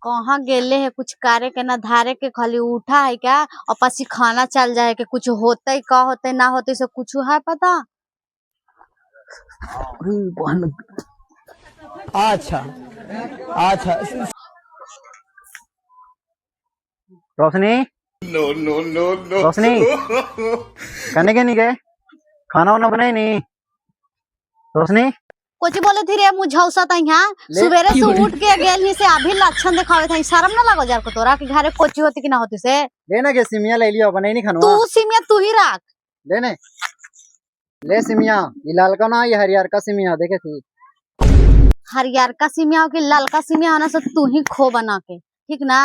कहाँ गेले है कुछ कार्य के ना धारे के खाली उठा है क्या और पसी खाना चल जाए कि कुछ होते का होते ना होते से कुछ है पता। अच्छा अच्छा रोशनी No, no, no, no. रोशनी कहने के नहीं गए खाना वाना बनाए नहीं रोशनी कुछ बोले थी रे मुझौसा था यहाँ सवेरे से उठ के गेल ही से अभी लक्षण दिखावे था शर्म ना लगो जार को तोरा कि घरे कोची होती कि ना होती से लेना के सिमिया ले लियो बनाई नहीं खाना तू सिमिया तू ही रख लेने ले सिमिया ये लाल का ना ये हरियर का सिमिया देखे थी हरियर का सिमिया हो कि लाल का सिमिया होना से तू ही खो बना के ठीक ना।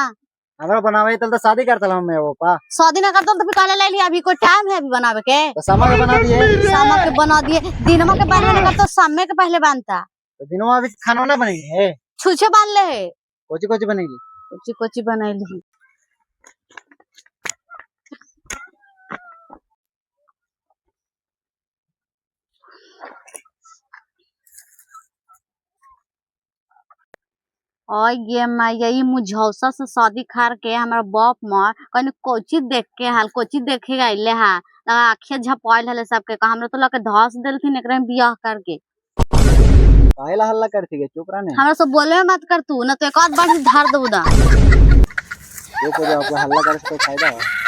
हमरा बनावे तो शादी करता हम मैं वो पा शादी ना करता तो फिर काले ले लिया अभी कोई टाइम है अभी बनावे के तो सामा के बना दिए शाम के बना दिए दिनमा के पहले नहीं करता शाम के पहले बनता तो दिनों अभी खाना वाना बनेगी है छुछे बांध ले है कोची कोची बनेगी कोची कोची बनैली और ये मैं यही मुझौसा से शादी खार के हमारा बाप माँ कहीं कोची देख के हाल कोची देखे गए हा लगा आँखें झपाइल हले सबके का हमरा तो लगे धस देलथिन एकरे में बियाह करके काहेला हल्ला करती है चुप रहने हमरा सब बोले मत कर तू ना तो एक आध बार धार दो दा चुप हो जाओ हल्ला करे से कोई फायदा है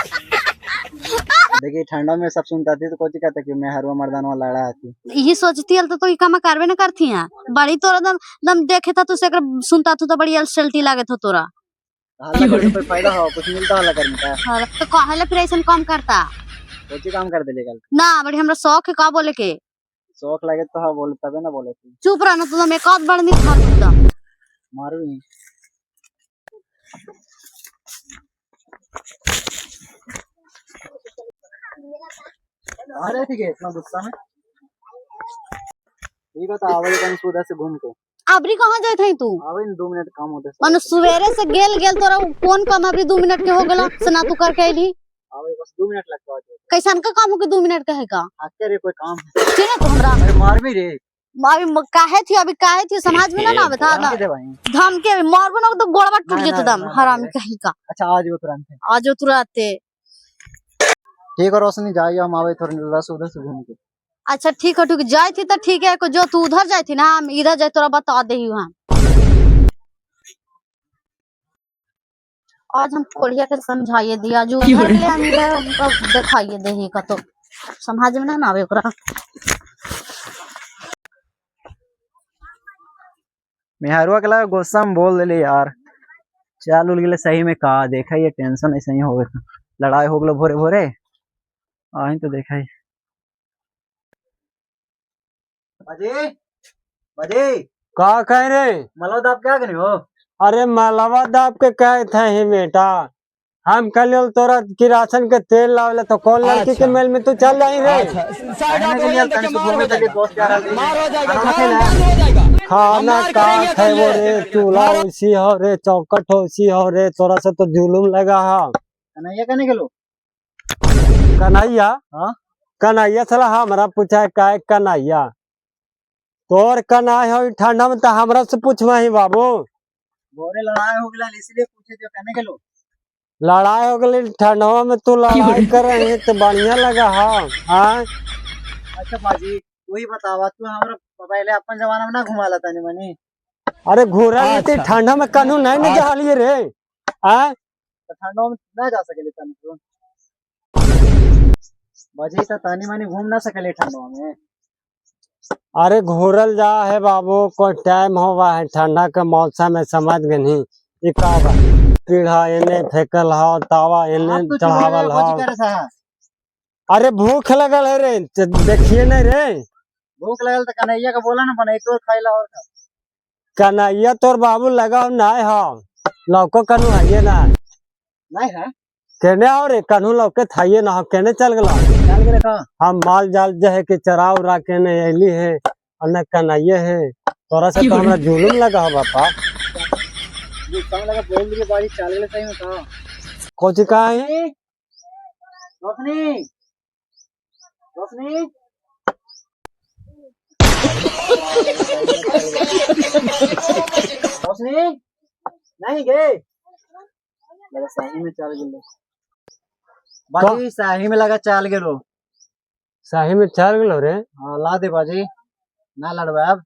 देखिए ठंडा में सब सुनता थी तो कोची कहता कि मैं हरवा मर्दानवा लड़ा आती यही सोचती हल तो ई काम करबे न करती है बड़ी तोरा दम दम देखे था तू से सुनता तू तो बड़ी अलसल्टी लागे था तोरा हल्ला करे से कोई फायदा हो कुछ मिलता हल्ला करने का हाँ, तो काहेला फिर ऐसा काम करता कोची काम कर दे कल ना बड़ी हमरा शौक है का बोले के शौक लगे तो हाँ बोले तबे ना बोले थी चुप रहना तू दम एक आध बार नहीं खा तू दम मारू नहीं अरे ठीक है इतना गुस्सा में ठीक है तो आवाज कहीं सुधा से घूम के अबरी कहाँ जाए थे तू आवे 2 मिनट काम होते मानो सवेरे से गेल गेल तोरा कौन काम अभी 2 मिनट के हो गला सना तू करके आईली आवे बस 2 मिनट लगता है कैसन का काम हो के 2 मिनट का है का आके रे कोई काम है ठीक है तो हमरा अरे मार भी रे अभी काहे थी समझ में ना आवे था ना दे भाई धमके मारबो ना तो गोड़वा टूट ना, जेतो ना, दम ना, हरामी ना, कहीं का अच्छा आज वो तुरंत है आज तुरंत ठीक है रोशनी जाइए हम आवे थोड़ी रस उधर से घूम के अच्छा ठीक है ठीक जाए थी तो ठीक है जो तू उधर जाए थी ना हम इधर जाए तोरा बता दे हम आज हम कोढ़िया के समझाइए दिया जो उधर ले हम इधर दिखाइए दे का तो समझ में ना आवे ओकरा मेहरुआ के लगा गुस्सा में बोल दिले यार चाल उल गेले सही में कहा देखा ये टेंशन ऐसे ही हो गया लड़ाई हो गलो भोरे भोरे आई तो देखा ही बजे बजे का कह रे मलौद आप क्या करे हो अरे मलवा दाब के कहे थे बेटा हम कल तोरा किरासन के तेल लावले तो कौन लड़की के मेल में तू चल जाई रे खाना का है वो रे चूल्हा उसी हो रे चौकट उसी हो रे तोरा से तो जुलूम लगा हा कन्हैया कहने के लो कन्हैया हाँ कन्हैया साला हमरा पूछा का कन्हैया तोर कन्हैया हो ठंडा में तो हमरा से पूछवा ही बाबू भोरे लड़ाई हो गया इसलिए पूछे थे कहने के लो लड़ाई हो गई ठंडा में तू लड़ाई कर रहे है तो बढ़िया लगा हाँ अच्छा बाजी वही बतावा तू हमरा पहले अपन जमाना में ना घुमा लाता नहीं मनी अरे घोरा अच्छा। ठंडा में कानू नहीं न जहालिए रे तो ठंडा में ना जा सके तनी तो बाजी तो तानी मानी घूम ना सके ठंडा में अरे घोरल जा है बाबू कोई टाइम होवा है ठंडा के मौसम में समझ गनी ई का बा पीढ़ा एने फेकल हो तावा एने चढ़ावल हो अरे भूख लगल है रे देखिए नहीं रे भूख लगल तो कन्हैया का बोला ना बने तो खाइला और कन्हैया तोर बाबू लगा नहीं हो लौको कनु है ना नहीं है केने और रे कनु लौके थाइए ना हो केने चल गला चल गए का हम माल जाल जो है कि चरा उरा के ने ऐली है और न कन्हैया है तोरा से तो हमरा जुलूम लगा हो बापा कम लगा बोल दिए बाजी चल गए सही में कहा कुछ कहा है रोशनी रोशनी रोशनी नहीं गए लगा सही में चल गेलो बाजी सही में लगा चल गेलो सही में चल गेलो रे। हाँ ला दे बाजी ना लड़वा अब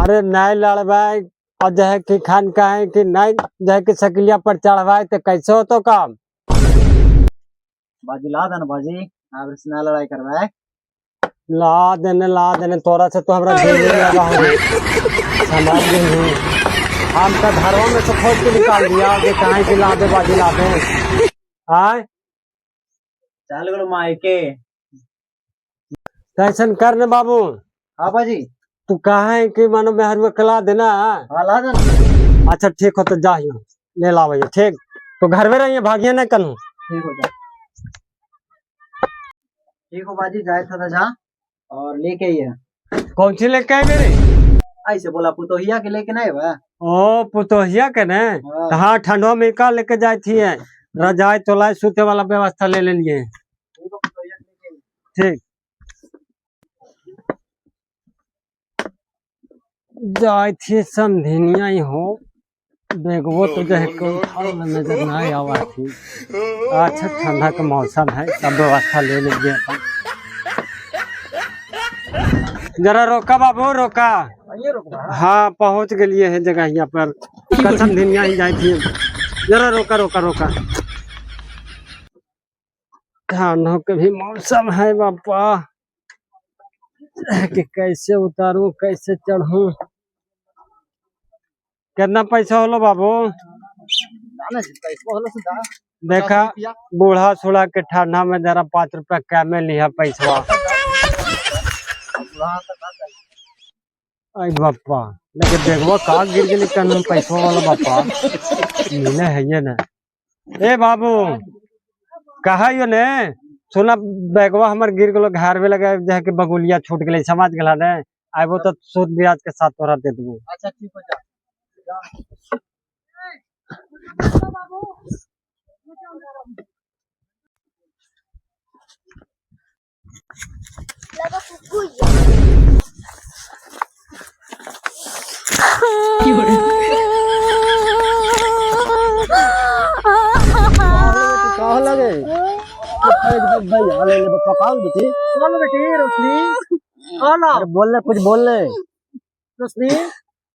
अरे नहीं लड़वाए और जो है कि खान का है कि नहीं जो है कि शकीलिया पर चढ़वाए तो कैसे हो तो काम। बाजी ला देना बाजी अब से ना लड़ाई करवाए ला देने तोरा से तो हमरा देने लगा हो समझ गई। हम का घरों में से खोज के निकाल दिया कि कहाँ से ला दे बाजी ला दे। आय चल गेलो मायके टेंशन कर न बाबू। हाँ बाजी तू कहा है कि मानो मेहर में कला देना। हाँ ला देना अच्छा ठीक हो तो जाइयो ले ला भैया ठीक तो घर में रहिए भागिए न करूँ। ठीक हो जा ठीक हो बाजी जाए था जा और लेके आइए कौन सी लेके आए मेरे। ऐसे बोला पुतोहिया के लेके नहीं बा ओ पुतोहिया के ने हाँ। तो हाँ ठंडो में का लेके जाए थी रजाई तोलाई सूते वाला व्यवस्था ले लिए ठीक हो पुतोहिया के लेके आइए ठीक जाए थी समझनिया ही हो बेगवो तो जो है कोई नजर नहीं आवा थी। अच्छा ठंडा का मौसम है सब व्यवस्था ले लीजिए अपन। जरा रोका बाबू रोका। आइए रुक हाँ पहुंच गए है जगह यहाँ पर कसम धनिया ही जाए थी। जरा रोका रोका रोका ठंडों के भी मौसम है बापा कि कैसे उतारूं कैसे चढ़ूं। कितना पैसा होलो बाबू। देखा बूढ़ा सूढ़ा के ठंडा में जरा 5 रुपया कम लिया पैसा। आई बापा लेकिन देखो का गिर गई कन पैसा वाला बापा मिले है ये ना। ए बाबू कहा यो ने सुना बैगवा हमर गिर गलो घर में लगे जे के बगुलिया छूट गई समझ गला ने आइबो तो सूद ब्याज के साथ तोरा दे दूँ। अच्छा ठीक हो जा कहा लगे बेटी रोशनी अरे बोल ले कुछ बोल ले। रोशनी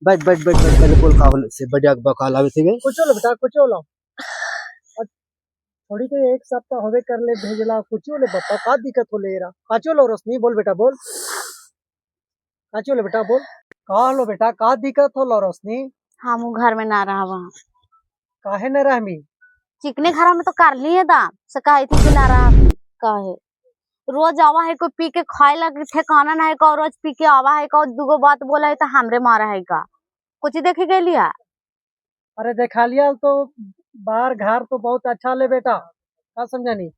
बैठ बैठ बैठ बैठ पहले बोल काबल से बढ़िया बकाल आवे थे कुछ लो बेटा कुछ लो थोड़ी तो एक सप्ताह होवे कर ले भेजला कुछ ले पापा का दिक्कत हो ले रहा काचो लो रोशनी बोल बेटा बोल काचो ले बेटा बोल का लो बेटा का दिक्कत हो लो रोशनी हम घर में ना रहा वहाँ काहे न रहमी चिकने घर में तो कर लिए दाम से कही थी कि ना रहा कहे रोज आवा है कोई पी के खाए लगे ठेकाना ना है का रोज पी के आवा है का दूगो बात बोला है तो हमरे मारा है का कुछ देखे गए लिया। अरे देखा लिया तो बाहर घर तो बहुत अच्छा ले बेटा का समझानी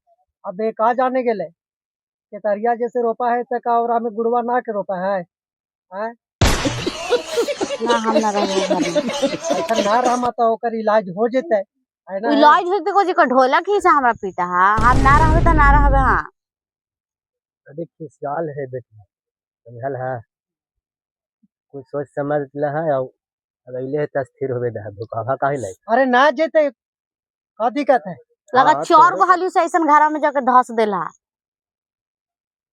अब एक आ जाने गेले केतरिया जैसे रोपा है तक और में गुड़वा ना के रोपा है ना हम ना रहे घर में ऐसा ना रहा तो ओकर इलाज हो जेते है ना इलाज होते को जी का ढोलक ही से हमरा पीटा है हम ना रहबे तो ना रहबे। हाँ अरे किस गाल है बेटी समझल है कुछ सोच समझ ले है और अगले है स्थिर होवे दे भूखा काहे ले। अरे ना जेते का दिक्कत है लगा हाँ, चोर को हाली से ऐसन घर में जाके धस देला।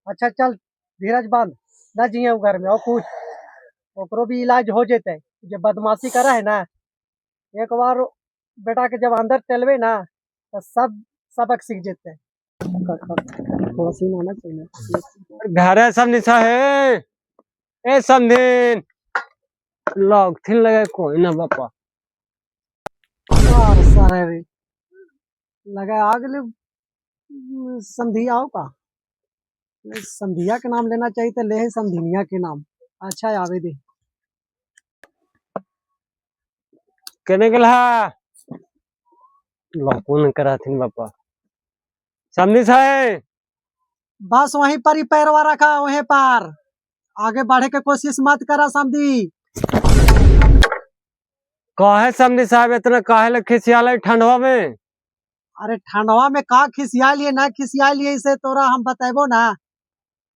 अच्छा चल धीरज बांध ना जिये घर में और कुछ ओकरो भी इलाज हो जेते जो बदमाशी करा है ना एक बार बेटा के जब अंदर चलवे ना तो सब सबक सीख जेते थोड़ा सी आना चाहिए घर है सब निशा है ए समझिन लोग थिन लगे कोई ना बापा और सारे रे लगा आगले संधि आओ का संधिया के नाम लेना चाहिए तो ले है संधिनिया के नाम अच्छा आवे दे कहने गला लोगों करा थिन बापा समझी साहे बस वहीं पर ही पैरवा रखा वहीं पर आगे बढ़े के कोशिश मत करा समझी काहे समझी साहब इतना काहे लग खिसियाल ठंडवा में। अरे ठंडवा में का खिसिया लिए ना खिसिया लिए इसे तोरा हम बताबो ना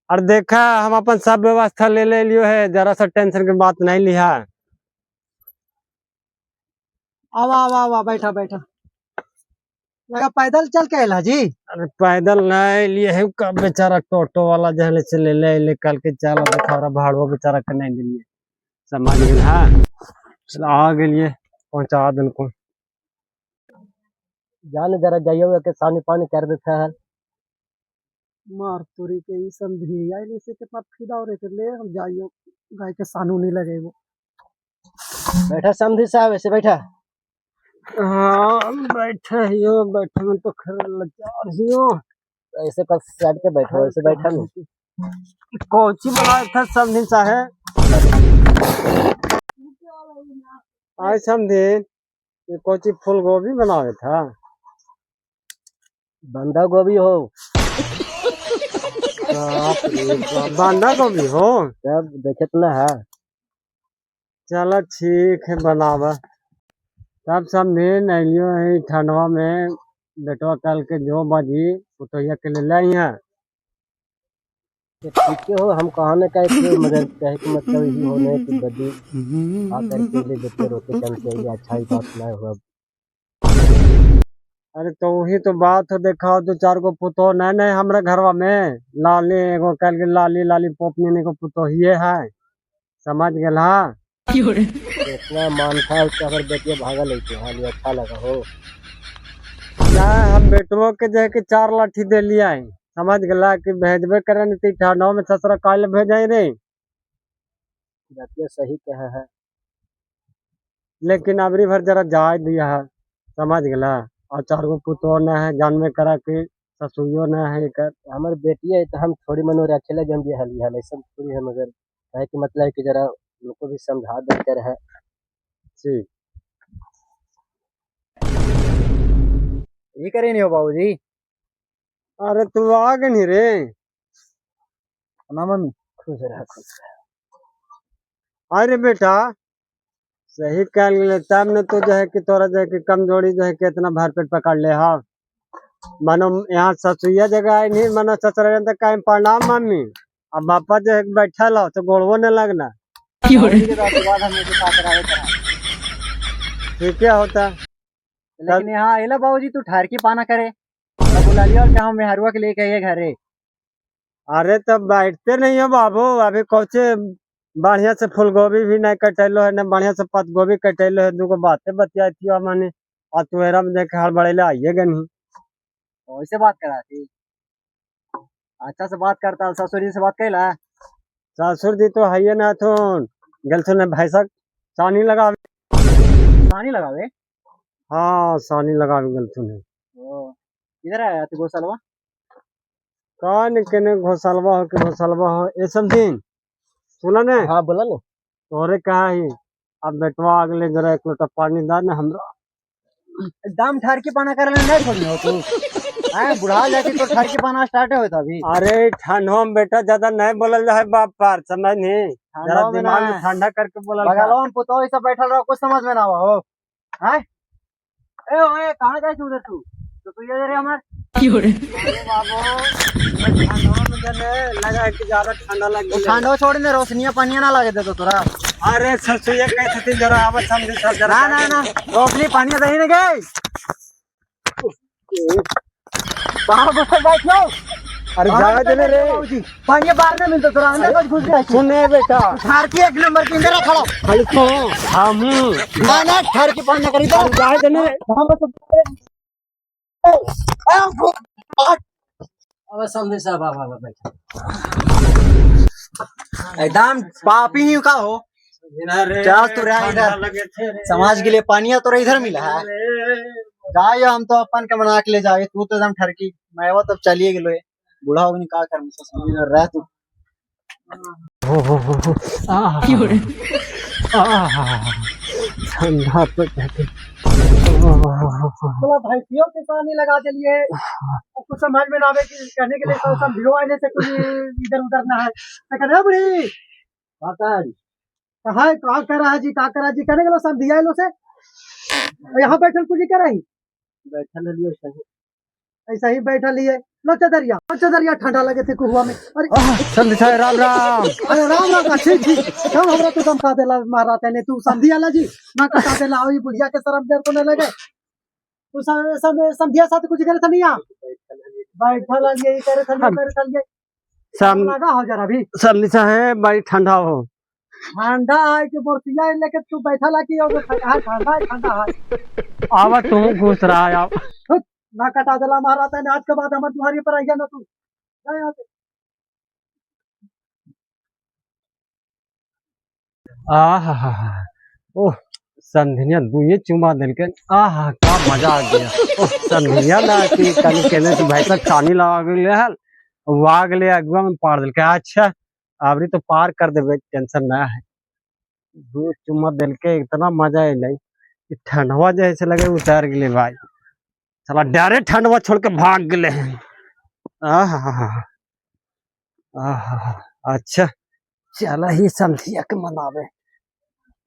और देखा हम अपन सब व्यवस्था ले लियो है जरा सा टेंशन की बात नहीं लिया। आवा आवा आवा बैठा बैठा लगा पैदल चल के अला जी। अरे पैदल नहीं लिए है का बेचारा टोटो वाला जहले से ले कल के चला बेचारा भाड़ो बेचारा के नहीं दिलिए समझ गए। हाँ चल आ गए पहुंचा दिन को जाने जरा जाइए के सानी पानी कर देता है मार तोरी के ई समझी आइले से कितना फिदा हो रहे थे ले हम जाइयो गाय के सानू नहीं लगे वो। बैठा समझी साहब ऐसे बैठा। हाँ बैठे में तो खैर लज्जा रही हो। ऐसे पर साइड के बैठो ऐसे बैठा नहीं कोची बनाया था समझी साहब। आज समझे ये कोची फूल गोभी बनावे था बंदा गोभी हो बांधा गोभी हो सब देखे तो ना है। चलो ठीक है बनावा तब समझे नहीं है ठंडवा में बेटवा कल के जो बाजी पुतैया के ले लाई है। ठीक हो हम कहने का एक मगर कहे कि मतलब यही होने की बदी आकर के लिए बच्चे रोते चलते हैं अच्छा ही बात ना हुआ। अरे तो वही तो बात हो देखा दो चार को पुतो नहीं हमारे घरवा में लाली एगो कल के लाली पोपनी को पुतो ही है समझ गए। हाँ इतना मान था उसका अगर बेटिया भागल है हाल अच्छा लगा हो ना हम बेटुओं के जो है कि 4 लाठी दे लिया है समझ गला कि भेजबे करे नहीं ठंडा में ससुरा काल भेजाई रे बेटिया सही कहा है लेकिन अबरी भर जरा जाय दिया है समझ गला और 4 गो पुतो न है जानवे करा के ससुरियो न है कर हमारे बेटी है तो हम थोड़ी मनोर अकेले जम दिया हाल हाल ऐसा थोड़ी है मगर कहे कि मतलब कि जरा उनको भी समझा देते रहे। ठीक ये करे नहीं हो बाबूजी। अरे तू आ गई नहीं रे ना मम्मी खुश रहा खुश रहा। अरे बेटा सही कह ले तब न तो जो है कि तोरा जो है कि कमजोरी जो है कि इतना भर पेट पकड़ ले। हाँ मानो यहाँ ससुइया जगह है नहीं मानो ससुर तक कहीं प्रणाम मम्मी अब बापा जो है बैठा लो तो गोड़वो न लगना ठीक है होता। लेकिन यहाँ आइला बाबूजी तू ठहर की पाना करे बुला लिया और क्या हम मेहरुआ के लेके आइए घरे। अरे तब बैठते नहीं हो बाबू अभी कौचे बढ़िया से फूल गोभी भी नहीं कटेलो है न बढ़िया से पत गोभी कटेलो है दूगो बातें बतिया थी मैंने और तुहरा में देख हड़बड़ेले आइएगा नहीं वैसे बात करा थी अच्छा से बात करता ससुर जी से बात कैला। ससुर जी तो है ना तो गलथुन ने भैंसा सानी लगावे पानी लगावे। हाँ सानी लगावे गलथुन है इधर आया तू गोसलवा कौन केने घोसलवा हो के घोसलवा हो ये समझीन सुना ने। हाँ बोला ना तोरे कहा ही अब बेटवा अगले जरा 1 लोटा पानी दा ना हमरा एकदम ठहर के पाना कर नहीं छोड़नी हो तू आए बुढ़ा जाके तो ठहर के पाना स्टार्ट होता अभी। अरे ठंडो में बेटा ज्यादा नहीं बोलल जाए बाप पार समझ नहीं जरा दिमाग में ठंडा करके बोलल बगलवा में पुतो ऐसा बैठल रहो कुछ समझ में ना आवा हो। हैं ए ओए कहां जाए तू उधर तू ये रे हमार अरे बाबू ठंडो में जने लगा कि ज्यादा ठंडा लग गया ठंडो छोड़ ने रोशनिया पानी ना लगे दे तो तोरा। अरे ससुया कहते थे जरा आवाज समझ सर जरा ना रोशनी पानी दही ने गई कहां बस बैठो। अरे जाए देने रे पानी बाहर में मिलता तोरा अंदर कुछ घुस गया सुने बेटा ठहर के 1 नंबर के अंदर खड़ा हल्को हम ना ठहर के पानी करी तो जाए देने कहां बस अब समझे साहब बाबा बैठा एकदम पापी ही का हो क्या तू रहा इधर समाज के लिए पानिया तो इधर मिला है जाए हम तो अपन के मना के ले जाए तू तो एकदम ठरकी मैं वो तब चलिए गेलो बूढ़ा हो नहीं का कर रह तू ठंडा तो थोड़ा भैंसियों के पानी लगा दिए कुछ समझ में ना आवे कि कहने के लिए तो सब भिड़ो आने से कुछ इधर उधर ना है मैं कहना बुढ़ी कहा कर रहा जी का करा जी कहने के लो सब दिया लो से यहाँ बैठल कुछ कर रही बैठल लिए ऐसा ही बैठल लिए लो चदरिया ठंडा लगे थे कुहुआ में। अरे समझी साहब राम राम। अरे राम राम, ठीक क्यों हमरा तो दम का देला महाराज ने, तू समझी आला जी ना कटा देला ओई बुढ़िया के शर्म देर को न लगे। तू सब समझिया साथ कुछ करे थनिया बैठल ये करे थनिया लगा हो जरा भी समझी साहब बड़ी ठंडा हो। ठंडा है कि बोरतिया लेके तू बैठा कि ठंडा है। आवा तू घुस रहा है आप ना कटा देला महाराज ने, आज के बाद हम तुम्हारी पर आइया ना तू जा यहाँ से। आहा ओह संधिया दुए चुमा दिल के आहा क्या मजा आ गया। ओह संधिया ना कि कल कहने तो भाई साहब चानी लगा गए हल वो गले अगुआ में पार दिल के। अच्छा आवरी तो पार कर देवे, टेंशन ना है। दो चुमा दिल के इतना मजा है नहीं कि ठंडवा जैसे लगे उतार गए भाई, साला डायरेक्ट ठंडवा छोड़ के भाग गए हैं। आहा आहा अच्छा चला ही संधिया के मनावे,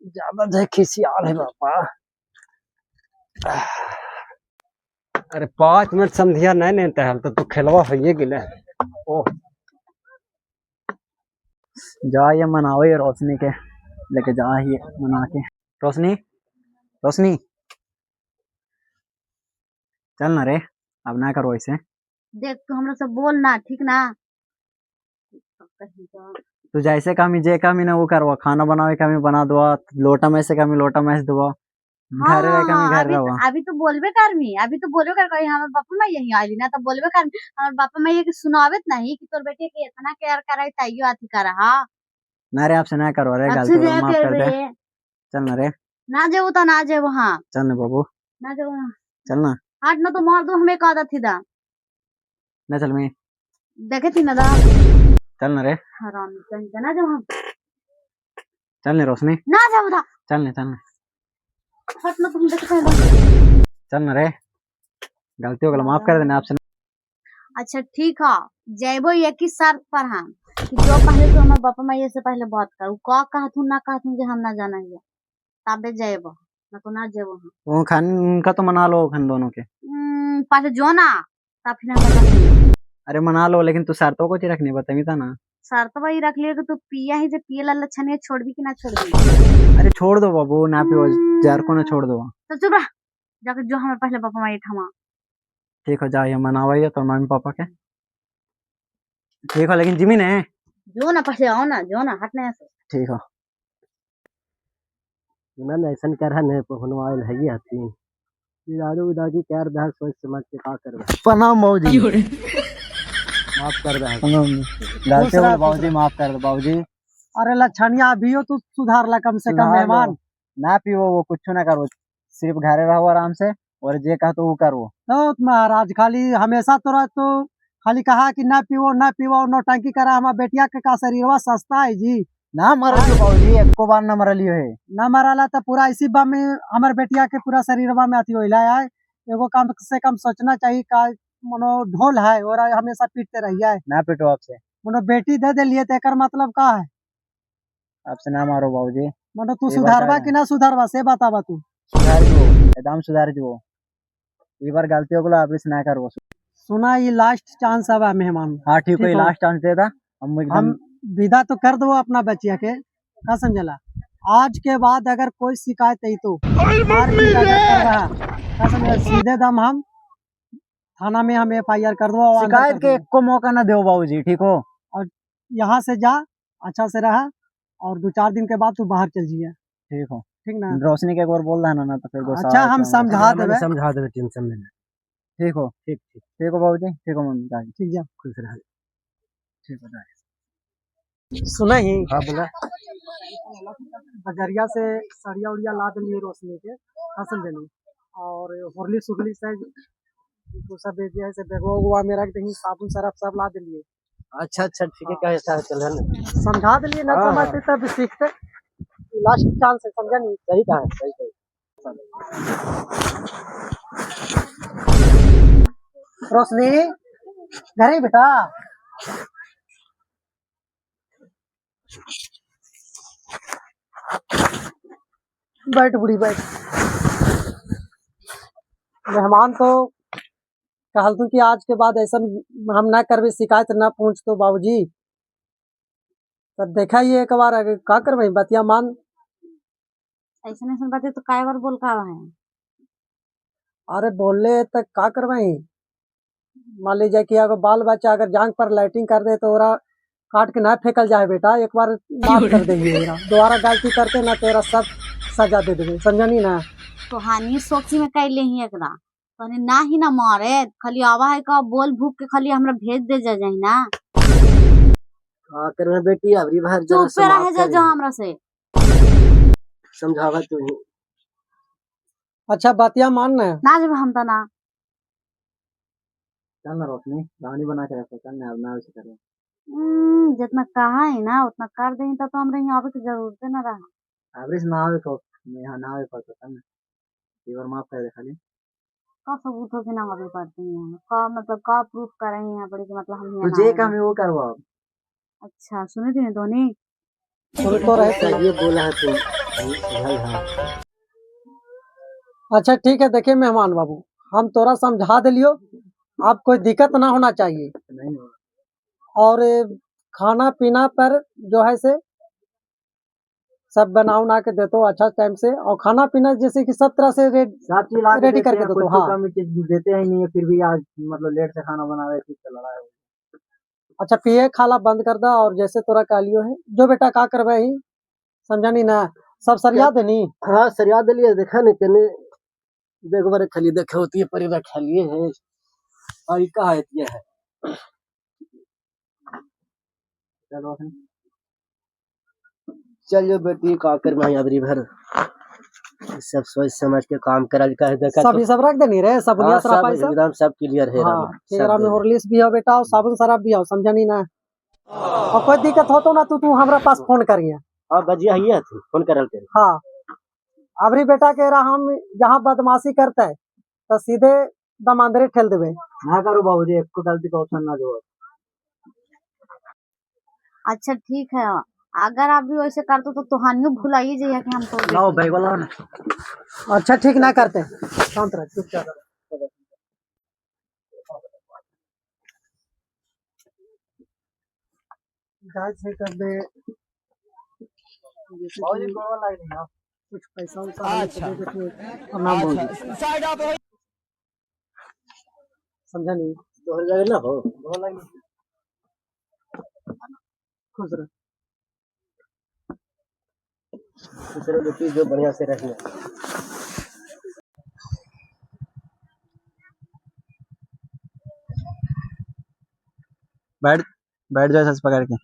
ज्यादा जो खिसियाल है बापा। अरे 5 मिनट समझिया नहीं लेते हैं तो तू खेलवा होइए गिले। ओह जा ये मनाओ ये रोशनी के लेके जा ये मना के। रोशनी चल ना रे, अब ना करो ऐसे। देख तू हमरा से बोल ना, ठीक ना। तू जैसे काम जे काम ना वो करवा, खाना बनावे काम बना दो, लोटा में से काम लोटा में से दो, घर रह काम घर रहो। अभी तो बोलबे करमी, कहीं हमारे बापा मैं यही आइली ना तो बोलबे करमी। हमारे बापा मैं ये कि सुनावेत नहीं कि तोर बेटे के इतना केयर कराई ताइयो आती करा। हां ना रे आपसे ना करो रे, अच्छे गलती माफ कर दे। दे चल ना रे, ना जेबो तो ना जेबो। हां चल ना बाबू, ना जेबो, चल ना। हाट ना तो मार दो हमें का थी दा ना चल मैं देखे थी ना दा। चल ना रे, हराम कहीं ना जब हम चल ना रोशनी, ना जाओ दा। चल ना हट ना तुम देखे थे। चल ना रे, गलती हो गई माफ कर देना आपसे। अच्छा ठीक है, जेबो एक ही शर्त पर हम कि जो पहले तो हमारे बापा मैं से पहले बात कर का कहतू ना कहतू जे हम ना जाना है तबे जेबो ना तो ना जेबो। हम वो खान उनका तो मना लो, खान दोनों के पहले जो ना तब फिर हम बता। अरे मना लो, लेकिन तू शर्तों को ही रखनी बतावी था ना। शर्त वही रख लियो कि तू पिया ही जे पिए ला लक्षण छोड़ भी कि ना छोड़ भी। अरे छोड़ दो बाबू, ना पियो जार को ना छोड़ दो। तो चुप रह, जाके जो हमारे पहले पापा मैं ठमा। ठीक हो जाइए मनावाइए तो मम्मी पापा के, ठीक हो। लेकिन जिमी ने जो ना पहले आओ ना, जो ना हटने से ठीक हो। मैंने ऐसा कर है ने पहुनवाइल है ये आती दादू दादी प्यार दाल सोच समझ के का करबे। प्रणाम बाबूजी, माफ कर दे। गलती हो गई बाबूजी, माफ कर दो बाबूजी। अरे लक्षणिया अभी हो तू सुधार ला कम से कम मेहमान। ना पियो वो कुछ ना करो, सिर्फ घरे रहो आराम से और जे कहा तो वो करो। तो महाराज खाली हमेशा तो खाली कहा कि ना पीवो नौटंकी करा। हमारा बेटिया के का शरीरवा सस्ता है जी। ना मरलियो बाबूजी, एको बार ना मरलियो है। ना मराला तो पूरा इसी बा में हमारे बेटिया के पूरा शरीरवा में अति होइला है। एगो कम से कम सोचना चाहिए का मनो ढोल है और हमेशा पीटते रहिए। ना पिटो आपसे, मनो बेटी दे दिलिए तो एकर मतलब का है? आपसे ना मारो बाबूजी। मनो तू सुधारवा कि ना सुधारवा से बतावा तू। सुधार जो एकदम सुधार जो, ये बार गलती हो गला आप ना करो। सुना ये लास्ट चांस है मेहमान। हाँ ठीक है, ठीक हो। लास्ट चांस दे दा। हम विदा तो कर दो अपना बच्चिया के, का समझला। आज के बाद अगर कोई शिकायत है तो मार पीट अगर कर रहा, का समझला, सीधे दम हम थाना में हम FIR कर दो। शिकायत के एको मौका ना दो बाबूजी, ठीक हो। और यहाँ से जा, अच्छा से रहा और 2-4 दिन के बाद तू बाहर चल जिया। ठीक हो, ठीक ना। रोशनी के एक बार बोल देना ना तो फिर गुस्सा अच्छा आएगा। हम समझा देवे। टेंशन में ठीक हो, ठीक हो बाबूजी, ठीक हो मम्मी जाके। ठीक जा, खुश रह। ठीक हो जाए। सुना ही हाँ बोला बजरिया से सड़िया उड़िया ला दिलिए रोशनी के, का समझली। और होरली सुगली से दूसरा दे दिया से बेगवा में रख देंगे, साबुन सरफ सब ला दिलिए। अच्छा ठीक है कैसा चल है समझा दिलिए ना समझते तब सीखते। लास्ट चांस है, समझा नहीं। सही कहा सही रोशनी घर ही बेटा। बैठ बुढ़ी बैठ। मेहमान तो कहल तू कि आज के बाद ऐसा हम ना करबे, शिकायत ना पूछ तो बाबूजी। तो देखा ही एक बार आगे का करबे, बतिया मान। ऐसे ऐसे बातें तो काय बार बोल का है। अरे बोले तक का करबे, मान लीजिए कि अगर बाल बच्चा अगर जांग पर लाइटिंग कर दे तो ओरा काट के ना फेंकल जाए बेटा, एक बार माफ कर देंगे ओरा, दोबारा गलती करते ना तेरा सब सजा दे देंगे, समझनी ना। तो हानि सोची में कैले ही एकरा तने ना ही ना मारे, खाली आवा है का बोल भूख के खाली हमरा भेज दे जा जाई ना। का करबे बेटी, अबरी बार जरा चुप पे रहे जा समाप्त जो हमरा से। समझावा तू ही। अच्छा बतिया मान ना। ना जब हम तना चल ना रोशनी, कहानी बना के रखो, चल ना, अब ना वैसे करो। जितना कहा है ना उतना कर दें तो हमरा यहाँ आवे की जरूरत ना रहा। अबरी से ना आवे को, मैं यहाँ ना आवे पड़ता, चल ना, एक बार माफ कर दे खाली। का सबूत हो के ना आवे पड़ते हैं, का मतलब का प्रूफ करे हैं यहाँ पर कि मतलब हम यहाँ तू ना जे आवे। काम है वो करवा। अच्छा सुने थे धोनी। सुन तो रहे थे। ये बोला है तुम भाई। हाँ अच्छा ठीक है, देखिए मेहमान बाबू, हम तोरा समझा दिलियो, आप कोई दिक्कत ना होना चाहिए। नहीं होगा। और खाना पीना पर जो है से सब बना उना के देते हो अच्छा टाइम से, और खाना पीना जैसे कि सब तरह से सब चीज ला के रेडी देते करके हैं, दो कुछ तो। तो हाँ कमी चीज देते ही नहीं है, फिर भी आज मतलब लेट से खाना बनावे ठीक चल रहा है। अच्छा, पिए खाला बंद कर दा, और जैसे तोरा कालियो है जो बेटा का करवे ही, समझनी ना, सब सरिया देनी। हाँ सरिया दिलिए, देखा नहीं कने देखो बारे खाली देखे होती है परिवार खाली है। और का है ये है। चल रोशनी, चलिए बेटी का करना अबरी भर सब सोच समझ के काम करल का है, देखा सब ये सब रख देनी रे, सबुनिया हाँ, सब सराफा सब। एकदम सब क्लियर है। हाँ सब तेरा में दे दे। हॉर्लिक्स भी हो बेटा, और साबुन शराब भी हो, समझनी ना। और कोई दिक्कत हो तो ना तू हमरा पास फोन करिए। हाँ बजिया ही है तू फोन करल के। हाँ अबरी बेटा कह रहा, हम जहाँ बदमाशी करते है तो सीधे दमांदरे ठेल देवे। ना करो बाबूजी, एक को गलती का ऑप्शन ना दो। अच्छा ठीक है, अगर आप भी वैसे करते तो तुहानियों भुलाइए जाइए कि हम तो लाओ बैग वाला ना। अच्छा ठीक ना करते, शांत रह, चुपचाप रह। जांच से कर दे, जैसे कि कुछ पैसा उसा हमें तो दे देते और नाम बोल दे, समझा नहीं। तो लगे ना हो खुश रह। दूसरे बेटी जो बढ़िया से रहना। बैठ बैठ जाए सच पकड़ के।